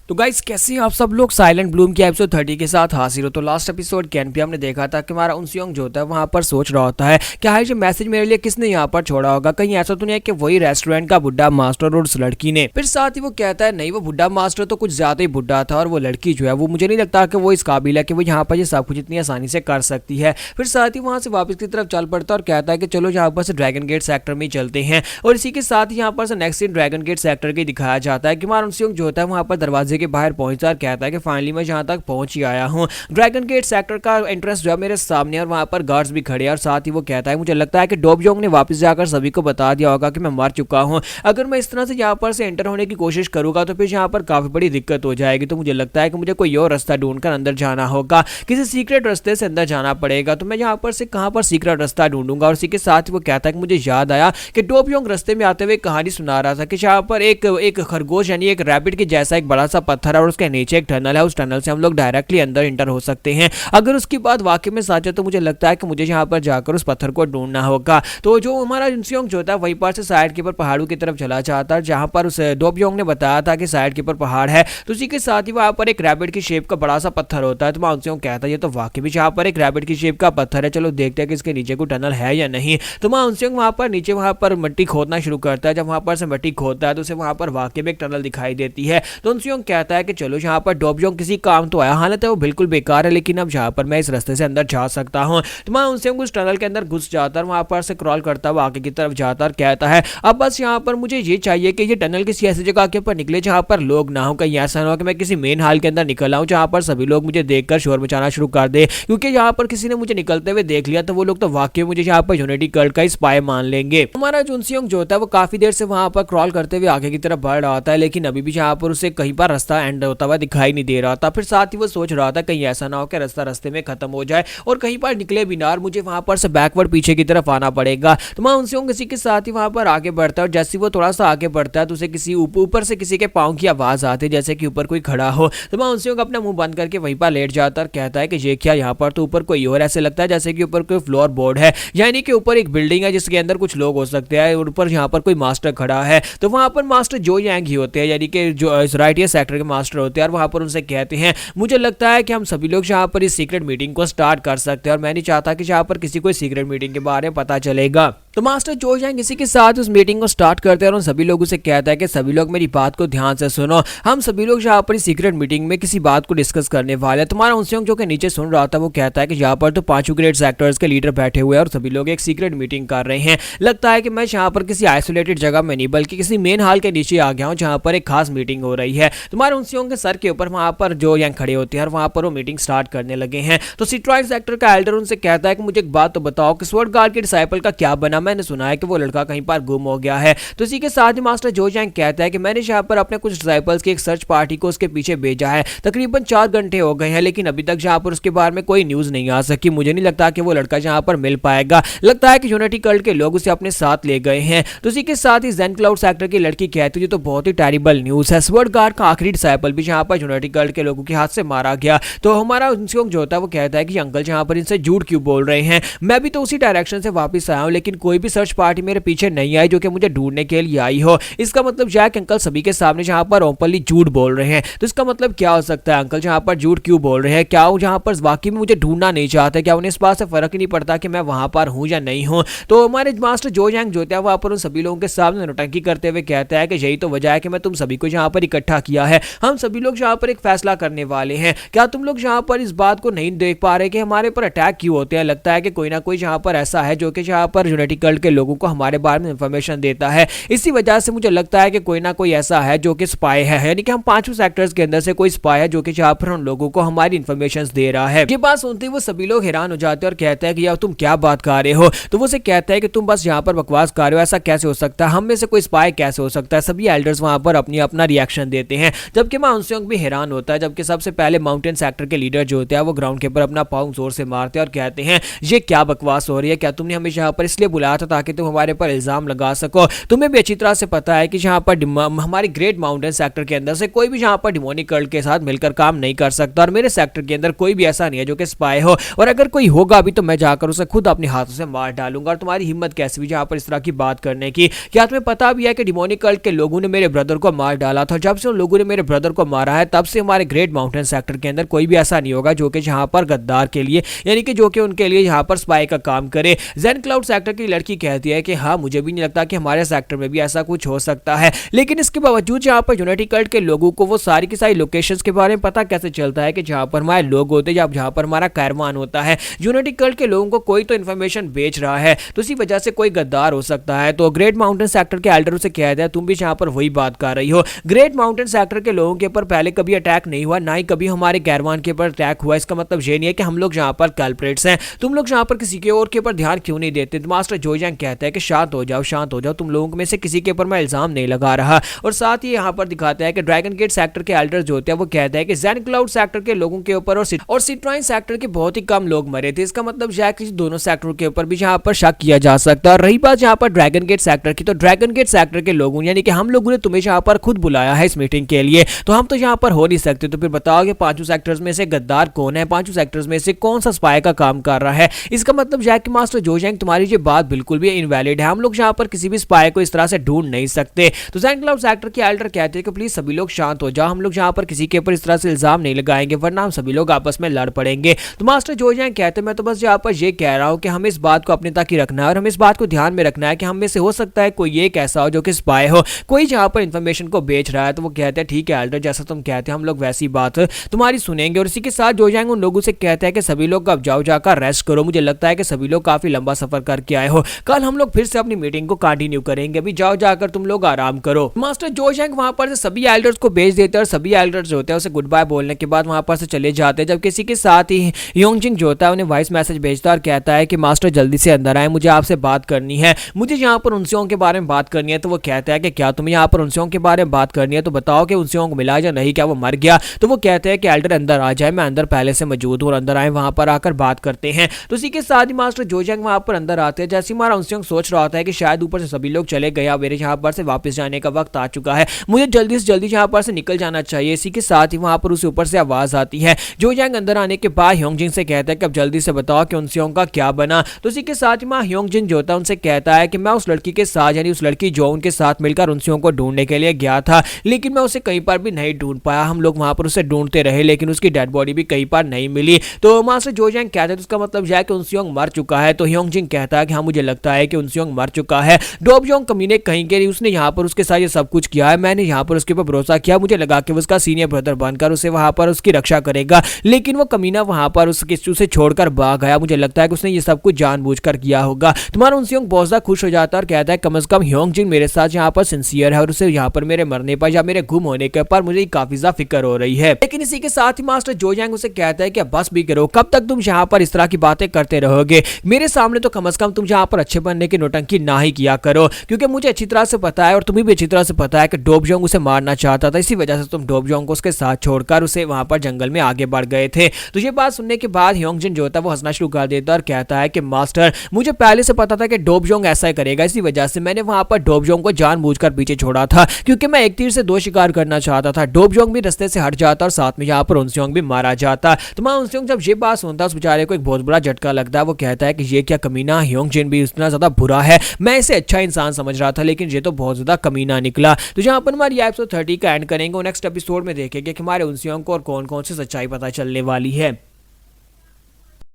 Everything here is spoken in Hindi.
तो गाइस कैसे हैं आप सब लोग। साइलेंट ब्लूम की एपिसोड 30 के साथ हाजिर हो। तो लास्ट एपिसोड कैन पे हमने देखा था कि हमारा उनसियोंग जो होता है वहां पर सोच रहा होता है कि हाय ये मैसेज मेरे लिए किसने यहाँ पर छोड़ा होगा, कहीं ऐसा तो नहीं है कि वही रेस्टोरेंट का बुढ़ा मास्टर और उस लड़की ने। फिर साथ ही वो कहता है नहीं, वो बुढ़ा मास्टर तो कुछ ज्यादा ही बुढ़ा था और वो लड़की जो है वो मुझे नहीं लगता कि वो इस काबिल है कि वो यहाँ पर ये सब कुछ इतनी आसानी से कर सकती है। फिर साथ ही वहां से वापस की तरफ चल पड़ता है और कहता है कि चलो यहाँ पर से ड्रैगन गेट सेक्टर में चलते हैं। और इसी के साथ यहाँ पर से next scene dragon gate sector के दिखाया जाता है कि हमारा उनसियोंग जो होता है वहां पर दरवाजे के बाहर पहुंचता है, कहता है कि फाइनली मैं जहां तक पहुंच ही आया हूं। ड्रैगन गेट सेक्टर का एंट्रेंस जो है मेरे सामने और वहां पर गार्ड्स भी खड़े हैं। और साथ ही वो कहता है मुझे लगता है कि डोबजोंग ने वापस जाकर सभी को बता दिया होगा कि मैं मर चुका हूं। अगर मैं इस तरह से यहाँ पर से एंटर होने की कोशिश करूंगा तो फिर यहाँ पर काफी बड़ी दिक्कत हो जाएगी। तो मुझे लगता है कि मुझे कोई और रास्ता ढूंढकर अंदर जाना होगा, किसी सीक्रेट रास्ते से अंदर जाना पड़ेगा। तो मैं यहाँ पर से कहां पर सीक्रेट रास्ता ढूंढूंगा। और इसी के साथ ही वो कहता है कि मुझे याद आया कि डोबजोंग रास्ते में आते हुए कहानी सुना रहा था कि यहाँ पर एक खरगोश यानी एक रैबिट के जैसा एक बड़ा सा पत्थर है और उसके नीचे एक टनल है। उस टनल से हम लोग डायरेक्टली अंदर इंटर हो सकते हैं। अगर उसकी बात वाकई में सच है तो मुझे लगता है कि मुझे यहाँ पर जाकर उस पत्थर को ढूंढना होगा। तो जो हमारा उनसियोंग जो होता है वहीं पर से साइड के ऊपर पहाड़ों की तरफ चला जाता है, जहां पर उस डोबजोंग ने बताया था कि साइड के ऊपर पहाड़ है। तो उसी के साथ ही वहां पर एक रैबिट की शेप का बड़ा सा पत्थर होता है। तो मैं उनसियोंग कहता है ये तो वाकई में यहाँ पर एक रैबिट की शेप का पत्थर है, चलो देखते हैं कि इसके नीचे कोई टनल है या नहीं। तो मैं उनसियोंग वहां पर नीचे वहां पर मिट्टी खोदना शुरू करता है। जब वहां पर से मिट्टी खोदता है तो उसे वहां पर वाकई में एक टनल दिखाई देती है। तो उनसियोंग कहता है कि चलो यहाँ पर डोबजोंग किसी काम तो आया, हालत है वो बिल्कुल बेकार है, लेकिन अब यहाँ पर मैं इस रास्ते से अंदर जा सकता हूँ। तो मैं उनसे उस टनल के अंदर घुस जाता और वहां पर से क्रॉल करता हुआ आगे की तरफ जाता और कहता है अब बस यहाँ पर मुझे ये चाहिए कि ये टनल किसी ऐसी जगह के ऊपर निकले जहाँ पर लोग ना हो। कहीं ऐसा ना हो कि मैं किसी मेन हॉल के अंदर निकल आऊँ जहाँ पर सभी लोग मुझे देखकर शोर मचाना शुरू कर दे, क्योंकि यहाँ पर किसी ने मुझे निकलते हुए देख लिया तो वो लोग तो वाकई मुझे यहाँ पर यूनिटी कल्ट का स्पाई मान लेंगे। हमारा उनसियोंग जो होता है वो काफी देर से वहां पर क्रॉल करते हुए आगे की तरफ बढ़ रहा होता है, लेकिन अभी भी यहाँ पर उसे कहीं पर रास्ता एंड होता हुआ दिखाई नहीं दे रहा था। फिर साथ ही वो सोच रहा था कहीं ऐसा ना हो कि रास्ता रास्ते में खत्म हो जाए और कहीं पर निकले बिना और मुझे वहां पर से बैकवर्ड पीछे की तरफ आना पड़ेगा। तो मैं उनसियोंग इसी के साथ ही वहां पर आगे बढ़ता है और जैसे वो थोड़ा सा आगे बढ़ता है तो उसे किसी ऊपर से किसी के पाँव की आवाज आती है, जैसे कि ऊपर कोई खड़ा हो। तो मैं उनसियोंग अपना मुंह बंद करके वहीं पर लेट जाता और कहता है कि ये क्या, यहाँ पर तो ऊपर कोई और ऐसे लगता है जैसे कि ऊपर कोई फ्लोर बोर्ड है, यानी कि ऊपर एक बिल्डिंग है जिसके अंदर कुछ लोग हो सकते हैं और ऊपर यहाँ पर कोई मास्टर खड़ा है। तो वहां पर मास्टर जो यांग ही होते हैं, यानी कि जो राइटियर सेक्टर के मास्टर होते हैं, और वहां पर उनसे कहते हैं मुझे लगता है कि हम सभी लोग यहाँ पर इस सीक्रेट मीटिंग को स्टार्ट कर सकते हैं और मैं नहीं चाहता कि यहाँ पर किसी को सीक्रेट मीटिंग के बारे में पता चलेगा। तो मास्टर जो यांग इसी के साथ उस मीटिंग को स्टार्ट करते हैं और उन सभी लोगों से कहता है कि सभी लोग मेरी बात को ध्यान से सुनो, हम सभी लोग यहाँ पर सीक्रेट मीटिंग में किसी बात को डिस्कस करने वाले हैं। तुम्हारा उनसियोंग जो कि नीचे सुन रहा था वो कहता है कि यहाँ पर तो 5 ग्रेट सेक्टर्स के लीडर बैठे हुए हैं और सभी लोग एक सीक्रेट मीटिंग कर रहे हैं। लगता है कि मैं यहाँ पर किसी आइसोलेटेड जगह में नहीं बल्कि किसी मेन हॉल के नीचे आ गया हूँ जहाँ पर एक खास मीटिंग हो रही है। तुम्हारे उनसियोंग के सर के ऊपर वहाँ पर जो यांग खड़े होते हैं और वहाँ पर वो मीटिंग स्टार्ट करने लगे हैं। तो सिट्रॉइड सेक्टर का एल्डर उनसे कहता है कि मुझे एक बात तो बताओ कि स्वॉर्ड गार्ड के डिसाइपल का क्या बना, मैंने सुना है कि वो लड़का कहीं पर गुम हो गया है। तो इसी के साथ ही मास्टर जो यांग कहता है कि मैंने यहाँ पर अपने कुछ डिसाइपल्स की एक सर्च पार्टी को उसके पीछे भेजा है, तकरीबन 4 घंटे हो गए हैं, लेकिन अभी तक यहाँ पर उसके बारे में कोई न्यूज नहीं आ सकी। मुझे नहीं लगता कि वो लड़का यहाँ पर मिल पाएगा, लगता है कि यूनिटी कल्ट के लोग उसे अपने साथ ले गए हैं। तो इसी के साथ ही ज़ेन क्लाउड सेक्टर की लड़की कहती है तो बहुत ही टेरिबल न्यूज है, स्वॉर्ड गार्ड का आखिरी डिसाइपल भी यहाँ पर यूनिटी कल्ट के लोगों के हाथ से मारा गया। तो हमारा उनसियोंग जो होता है वो कहता है कि अंकल यहाँ पर इनसे झूठ क्यों बोल रहे हैं, मैं भी तो उसी डायरेक्शन से वापस आया हूँ, लेकिन कोई भी सर्च पार्टी मेरे पीछे नहीं आई जो कि मुझे ढूंढने के लिए आई हो। इसका मतलब जैक अंकल सभी के सामने जहाँ पर ओपनली झूठ बोल रहे हैं। तो इसका मतलब क्या हो सकता है, अंकल जहाँ पर झूठ क्यों बोल रहे हैं? क्या वो जहाँ पर वाकई में मुझे ढूंढना नहीं चाहते? क्या उन्हें इस बात से फर्क ही नहीं पड़ता कि मैं वहां पर हूँ या नहीं हूँ? तो हमारे मास्टर जो यांग जो है वहां पर उन सभी लोगों के सामने नौटंकी करते हुए कहता है कि यही तो वजह है कि मैं तुम सभी को यहाँ पर इकट्ठा किया है, हम सभी लोग यहाँ पर एक फैसला करने वाले हैं। क्या तुम लोग यहाँ पर इस बात को नहीं देख पा रहे कि हमारे पर अटैक क्यों होते हैं? लगता है कि कोई ना कोई यहाँ पर ऐसा है जो कि यहाँ पर यूनिटी कल्ट के लोगों को हमारे बारे में इंफॉर्मेशन देता है। इसी वजह से मुझे लगता है कि कोई ना कोई ऐसा है जो कि स्पाई है, यानी कि हम 5 सेक्टर्स के अंदर से कोई स्पाई है जो कि यहाँ पर उन लोगों को हमारी इंफॉर्मेशन दे रहा है। ये बात सुनते ही वो सभी लोग हैरान हो जाते हैं और कहते हैं कि यार तुम क्या बात कर रहे हो? तो वो से कहता है कि तुम बस यहाँ पर बकवास कर रहे हो, ऐसा कैसे हो सकता है, हम में से कोई स्पाई कैसे हो सकता है? सभी एल्डर्स वहां पर अपनी अपना रिएक्शन देते हैं, जबकि मैं उनसियोंग भी हैरान होता है। जबकि सबसे पहले माउंटेन सेक्टर के लीडर जो होते हैं वो ग्राउंड के ऊपर अपना पाँव जोर से मारते हैं और कहते हैं ये क्या बकवास हो रही है, क्या तुमने हमें यहाँ पर इसलिए बुलाया फैलाया था ताकि तुम हमारे पर इल्जाम लगा सको। तुम्हें भी अच्छी तरह से पता है कि जहाँ पर हमारी ग्रेट माउंटेन सेक्टर के अंदर से कोई भी जहाँ पर डिमोनिक कल्ट के साथ मिलकर काम नहीं कर सकता, और मेरे सेक्टर के अंदर कोई भी ऐसा नहीं है जो कि स्पाई हो, और अगर कोई होगा भी तो मैं जाकर उसे खुद अपने हाथों से मार डालूंगा। और तुम्हारी हिम्मत कैसे भी जहाँ पर इस तरह की बात करने की? क्या तुम्हें पता भी है कि डिमोनिक कल्ट के लोगों ने मेरे ब्रदर को मार डाला था? जब से उन लोगों ने मेरे ब्रदर को मारा है तब से हमारे ग्रेट माउंटेन सेक्टर के अंदर कोई भी ऐसा नहीं होगा जो कि जहाँ पर गद्दार के लिए, यानी कि जो कि उनके लिए यहाँ पर स्पाई का काम करे। जेन क्लाउड सेक्टर की लड़की कहती है कि हाँ, मुझे भी नहीं लगता कि हमारे सेक्टर में भी ऐसा कुछ हो सकता है, लेकिन इसके बावजूद यहाँ पर यूनिटी कल्ट के लोगों को वो सारी की सारी लोकेशंस के बारे में पता कैसे चलता है कि जहाँ पर हमारे लोग होते हैं, जहाँ पर हमारा कारवान होता है। यूनिटी कल्ट के लोगों को कोई तो इन्फॉर्मेशन बेच रहा है, तो इसी वजह से कोई गद्दार हो सकता है। तो ग्रेट माउंटेन सेक्टर के एल्डर से कहते हैं तुम भी यहाँ पर वही बात कर रही हो। ग्रेट माउंटेन सेक्टर के लोगों के ऊपर पहले कभी अटैक नहीं हुआ, ना ही कभी हमारे कारवान के ऊपर अटैक हुआ। इसका मतलब ये नहीं है कि हम लोग यहाँ पर कल्प्रेट्स हैं। तुम लोग यहाँ पर किसी के और के ऊपर ध्यान क्यों नहीं देते? मास्टर जोयांग कहता है कि शांत हो जाओ, शांत हो जाओ, तुम लोगों में से किसी के ऊपर मैं इल्जाम नहीं लगा रहा। और साथ ही यहाँ पर दिखाता है कि ड्रैगन गेट सेक्टर के एल्डर जो होते हैं वो कहते हैं कि जेन क्लाउड सेक्टर के लोगों के ऊपर और सिट्राइन सेक्टर के बहुत ही कम लोग मरे थे। इसका मतलब यह कि दोनों सेक्टरों के ऊपर भी यहाँ पर शक किया जा सकता है। और रही बात यहाँ पर ड्रैगन गेट सेक्टर की, तो ड्रैगन गेट सेक्टर के लोगों यानी कि हम लोगों ने तुम्हें यहाँ पर खुद बुलाया है इस मीटिंग के लिए, तो हम तो यहाँ पर हो नहीं सकते। तो फिर बताओ कि पांचों सेक्टर्स में से गद्दार कौन है? पांचों सेक्टर्स में से कौन सा स्पाई का काम कर रहा है? इसका मतलब यह कि मास्टर जोयांग तुम्हारी ये बात बिल्कुल भी इनवैलिड है। हम लोग यहाँ पर किसी भी स्पाई को इस तरह से ढूंढ नहीं सकते। तो जेन क्लाउड सेक्टर के एल्डर कहते हैं कि प्लीज सभी लोग शांत हो जाओ, हम लोग यहाँ पर किसी के ऊपर इस तरह से इल्जाम नहीं लगाएंगे वरना हम सभी लोग आपस में लड़ पड़ेंगे। तो मास्टर जोयांग कहते हैं मैं तो बस यहाँ पर ये कह रहा हूँ कि हमें इस बात को अपने तक ही रखना है और हमें इस बात को ध्यान में रखना है कि हम में से हो सकता है कोई एक ऐसा हो जो कि स्पाई हो, कोई जहाँ पर इन्फॉर्मेशन को बेच रहा है। तो वो कहते हैं ठीक है एल्डर, जैसा तुम कहते हैं हम लोग वैसी बात तुम्हारी सुनेंगे। और इसी के साथ जोयांग उन लोगों से कहते हैं कि सभी लोग अब जाओ जाकर रेस्ट करो। मुझे लगता है कि सभी लोग काफी लंबा सफर करके आए हो, कल हम लोग फिर से अपनी मीटिंग को कंटिन्यू करेंगे, अभी जाओ जाकर तुम लोग आराम करो। मास्टर जोयांग वहां पर से सभी एल्डर्स को भेज देते हैं और सभी एल्डर्स जो होते हैं उसे गुड बाय बोलने के बाद वहां पर से चले जाते हैं। जब किसी के साथ ही योंगजिंग जो होता है उन्हें वॉइस मैसेज भेजता है और कहता है कि मास्टर जल्दी से अंदर आए, मुझे आपसे बात करनी है, मुझे यहाँ पर उनसेओंग के बारे में बात करनी है। तो वो कहता है कि क्या तुम्हें यहाँ पर उनसेओंग के बारे में बात करनी है? तो बताओ कि उनसेओंग मिला या नहीं, क्या वो मर गया? तो वो कहते हैं कि एल्डर अंदर आ जाए, मैं अंदर पहले से मौजूद हूँ और अंदर आए, वहां पर आकर बात करते हैं। तो इसी के साथ ही मास्टर जोयांग वहां पर अंदर आते हैं। जैसे हमारा उनसेओंग सोच रहा होता है कि शायद ऊपर से सभी लोग चले गए, मेरे यहाँ पर से वापस जाने का वक्त आ चुका है, मुझे जल्दी से जल्दी यहाँ पर से निकल जाना चाहिए। इसी के साथ ही वहां पर उसे ऊपर से आवाज आती है। जोयांग अंदर आने के बाद ह्योंगजिन से कहता है कि अब जल्दी से बताओ कि उनसेओंग का क्या बना। तो इसी के साथ ही वहां ह्योंगजिन जो होता है उनसे कहता है कि मैं उस लड़की के साथ यानी उस लड़की जो उनके साथ मिलकर उनसेओंग को ढूंढने के लिए गया था, लेकिन मैं उसे कहीं पर भी नहीं ढूंढ पाया। हम लोग वहां पर उसे ढूंढते रहे लेकिन उसकी डेड बॉडी भी कहीं पर नहीं मिली। तो मास्टर जोयांग कहता है तो इसका मतलब यह है कि उनसेओंग मर चुका है। तो ह्योंगजिन कहता है कि हाँ मुझे लगता है कि उनसेओंग मर चुका है। डोबजोंग कमीने कहीं के उसने यहाँ पर उसके साथ ये सब कुछ किया है, मैंने यहाँ पर उसके ऊपर भरोसा किया, मुझे लगा कि वो उसका सीनियर ब्रदर बनकर उसे वहां पर उसकी रक्षा करेगा, लेकिन वो कमीना वहां पर उसे छोड़कर भाग गया। मुझे लगता है कि उसने ये सब कुछ जानबूझकर किया होगा। तुम्हारा उनसेओंग बहुत ज्यादा खुश हो जाता है और कहता है कम से कम ह्योंगजिन मेरे साथ यहाँ पर सिंसियर है और उसे यहाँ पर मेरे मरने पर या मेरे गुम होने के पर मुझे काफी ज्यादा फिक्र हो रही है। लेकिन इसी के साथ ही मास्टर जोयांग उसे कहता है कि बस भी करो, कब तक तुम यहाँ पर इस तरह की बातें करते रहोगे? मेरे सामने तो कम से कम तुम यहाँ पर अच्छे बनने की नौटंकी ना ही किया करो, क्योंकि मुझे अच्छी तरह से पता है और तुम्हें भी अच्छी तरह से पता है कि डोबजोंग उसे मारना चाहता था, इसी वजह से तुम डोबजोंग को उसके साथ छोड़कर उसे वहां पर जंगल में आगे बढ़ गए थे। तो ये बात सुनने के बाद ह्योंगजिन जो था वो हंसना शुरू कर देता और कहता है कि मास्टर मुझे पहले से पता था कि डोबजोंग ऐसा ही करेगा, इसी वजह से मैंने वहां पर डोबजोंग को जानबूझकर पीछे छोड़ा था, क्योंकि मैं एक तीर से दो शिकार करना चाहता था। डोबजोंग भी रास्ते से हट जाता और साथ में यहाँ पर उनसेओंग भी मारा जाता। तो मैं उनसेओंग जब ये बात सुनता उस बेचारे को एक बहुत बड़ा झटका लगता है। वो कहता है कि ये क्या कमीना, ह्योंगजिन भी इतना ज्यादा बुरा है, मैं इसे अच्छा इंसान समझ रहा था लेकिन ये तो बहुत ज्यादा कमीना निकला। तो जहां पर हमारी एपिसोड 30 का एंड करेंगे, नेक्स्ट एपिसोड में देखेंगे कि हमारे उनसेओंग को और कौन कौन सी सच्चाई पता चलने वाली है।